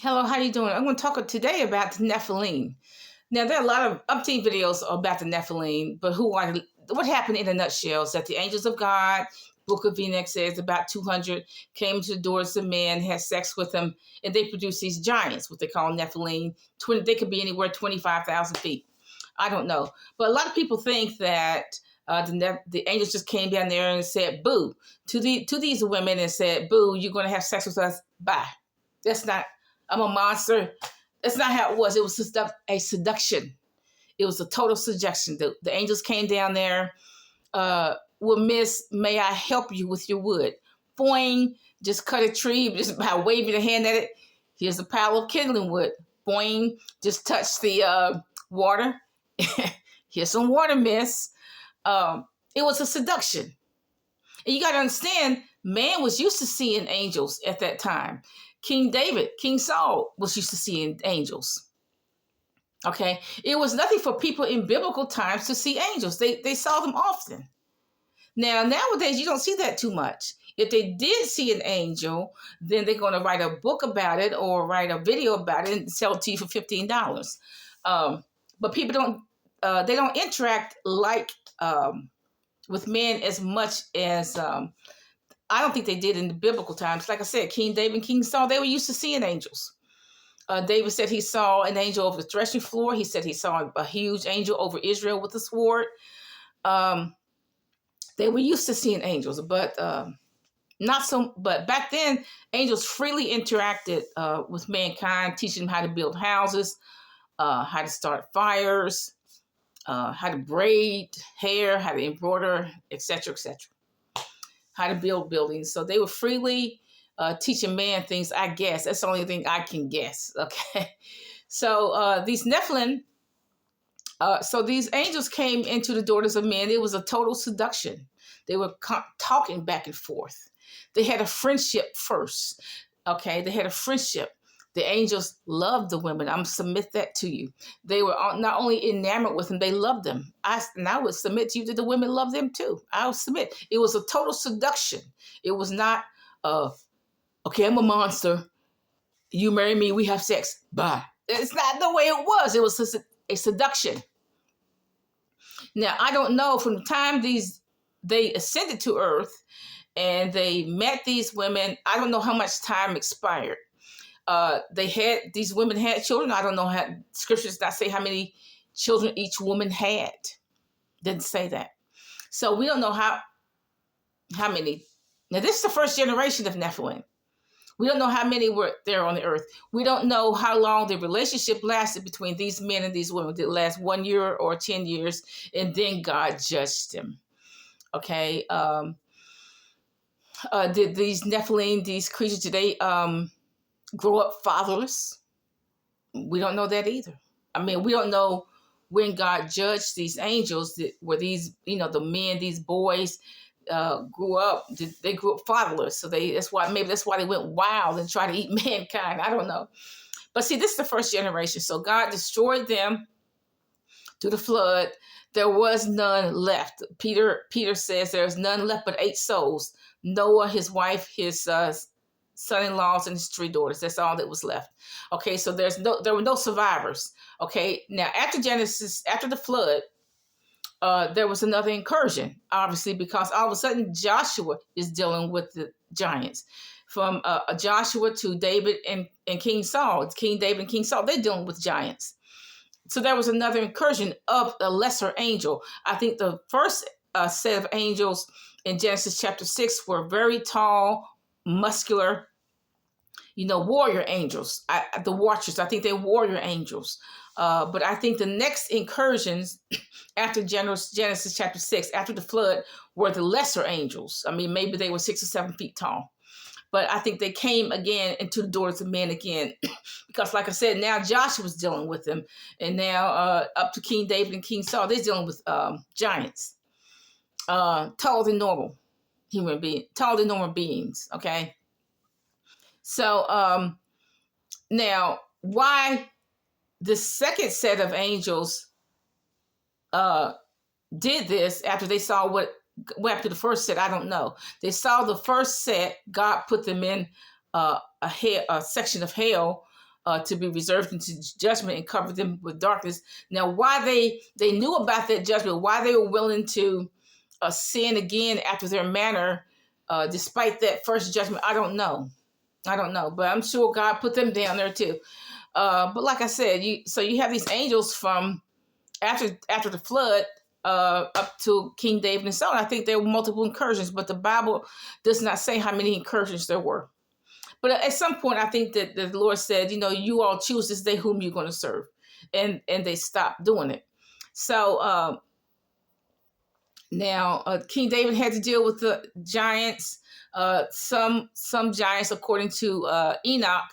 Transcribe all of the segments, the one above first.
Hello, how you doing? I'm going to talk today about the Nephilim. Now, there are a lot of umpteen videos about the Nephilim, but what happened in a nutshell is that the angels of God, Book of Enoch says about 200 came to the doors of men, had sex with them, and they produced these giants, what they call Nephilim. They could be anywhere 25,000 feet. I don't know. But a lot of people think that the angels just came down there and said, boo, to these women and said, boo, you're going to have sex with us. Bye. That's not, I'm a monster. That's not how it was. It was a seduction. It was a total seduction. The angels came down there. Well, miss, may I help you with your wood? Boing, just cut a tree just by waving a hand at it. Here's a pile of kindling wood. Boing, just touch the water. Here's some water, miss. It was a seduction. And you got to understand, man was used to seeing angels at that time. King David, King Saul was used to seeing angels. Okay, it was nothing for people in biblical times to see angels. They saw them often. Now, nowadays, you don't see that too much. If they did see an angel, then they're going to write a book about it or write a video about it and sell it to you for $15. But people they don't interact like with men as much as I don't think they did in the biblical times. Like I said, King David and King Saul, they were used to seeing angels. David said he saw an angel over the threshing floor. He said he saw a huge angel over Israel with a sword. They were used to seeing angels, but not so. But back then, angels freely interacted with mankind, teaching them how to build houses, how to start fires, how to braid hair, how to embroider, etc., etc., how to build buildings. So they were freely teaching man things, I guess. That's the only thing I can guess, okay? So these Nephilim, so these angels came into the daughters of men. It was a total seduction. They were talking back and forth. They had a friendship first, okay? They had a friendship. The angels loved the women. I'm submit that to you. They were not only enamored with them, they loved them. I would submit to you that the women loved them too. I would submit. It was a total seduction. It was not, okay, I'm a monster. You marry me, we have sex. Bye. It's not the way it was. It was a seduction. Now, I don't know, from the time they ascended to earth and they met these women, I don't know how much time expired. These women had children. I don't know how scriptures not say how many children each woman had. Didn't say that. So we don't know how many. Now this is the first generation of Nephilim. We don't know how many were there on the earth. We don't know how long the relationship lasted between these men and these women. Did it last 1 year or 10 years? And then God judged them. Okay. Did these Nephilim, these creatures, did they grow up fatherless? We don't know that either. I mean, we don't know when God judged these angels, were these, the men, these boys grew up, they grew up fatherless. So that's why they went wild and tried to eat mankind. I don't know. But see, this is the first generation. So God destroyed them through the flood. There was none left. Peter says there's none left but 8 souls. Noah, his wife, his son-in-laws, and his 3 daughters. That's all that was left. Okay, so there were no survivors. Okay, now after the flood, there was another incursion, obviously, because all of a sudden Joshua is dealing with the giants. From Joshua to David and King Saul, it's King David and King Saul, they're dealing with giants. So there was another incursion of a lesser angel. I think the first set of angels in Genesis chapter 6 were very tall, muscular, warrior angels. The watchers, I think they're warrior angels. But I think the next incursions after Genesis chapter 6, after the flood, were the lesser angels. I mean, maybe they were 6 or 7 feet tall. But I think they came again into the daughters of men again. Because like I said, now Joshua's dealing with them. And now up to King David and King Saul, they're dealing with giants. Taller than normal beings, okay? So now why the second set of angels did this after they saw what after the first set, I don't know. They saw the first set, God put them in a section of hell to be reserved into judgment and cover them with darkness. Now, why they knew about that judgment, why they were willing to sin again after their manner, despite that first judgment, I don't know. But I'm sure God put them down there too. But like I said, you have these angels from after the flood up to King David and so on. I think there were multiple incursions, but the Bible does not say how many incursions there were. But at some point, I think that the Lord said, you all choose this day whom you're going to serve, and they stopped doing it. So now King David had to deal with the giants. Some giants, according to Enoch,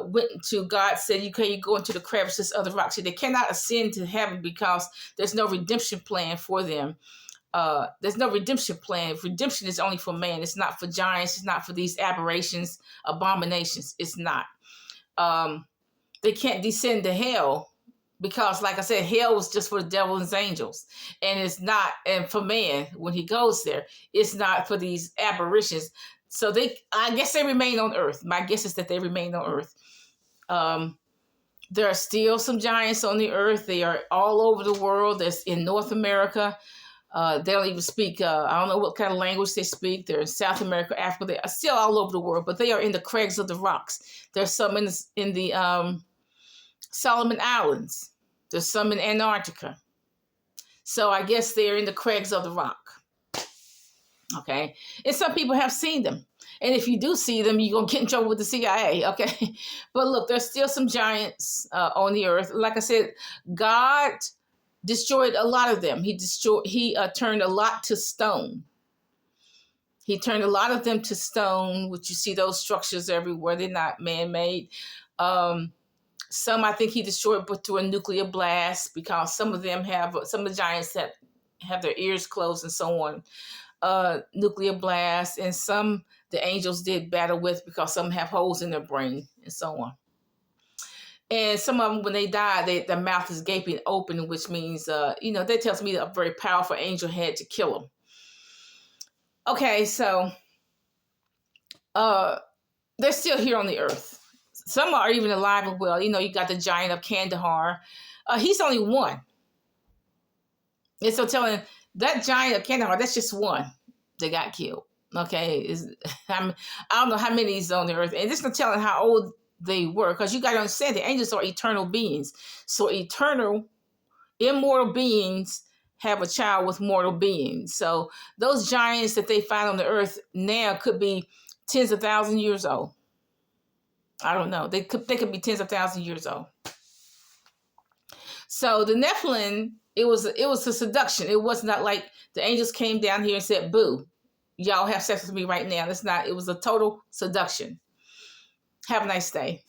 went to God, said, you go into the crevices of the rocks. So they cannot ascend to heaven because there's no redemption plan for them. There's no redemption plan. Redemption is only for man. It's not for giants. It's not for these aberrations, abominations. It's not. They can't descend to hell because, like I said, hell was just for the devil and his angels. And it's not, and for man, when he goes there, it's not for these aberrations. So I guess they remain on earth. My guess is that they remain on earth. There are still some giants on the earth. They are all over the world. There's in North America. They don't even speak, I don't know what kind of language they speak. They're in South America, Africa. They are still all over the world, but they are in the crags of the rocks. There's some in the Solomon Islands. There's some in Antarctica. So I guess they're in the crags of the rock. Okay. And some people have seen them. And if you do see them, you're going to get in trouble with the CIA. Okay. But look, there's still some giants on the earth. Like I said, God destroyed a lot of them. He turned a lot to stone. He turned a lot of them to stone, which you see those structures everywhere. They're not man-made. Some I think he destroyed but through a nuclear blast, because some of the giants that have their ears closed and so on. Nuclear blast, and some the angels did battle with because some have holes in their brain and so on. And some of them, when they die, their mouth is gaping open, which means, that tells me a very powerful angel had to kill them. Okay, so they're still here on the earth. Some are even alive and well. You got the giant of Kandahar. He's only one. And so telling that giant of Kandahar, that's just one that got killed. Okay, I don't know how many is on the earth. And this is telling how old they were, because you got to understand the angels are eternal beings. So eternal, immortal beings have a child with mortal beings. So those giants that they find on the earth now could be tens of thousands of years old. I don't know. They could be tens of thousands of years old. So the Nephilim, it was a seduction. It was not like the angels came down here and said, "Boo, y'all have sex with me right now." It's not. It was a total seduction. Have a nice day.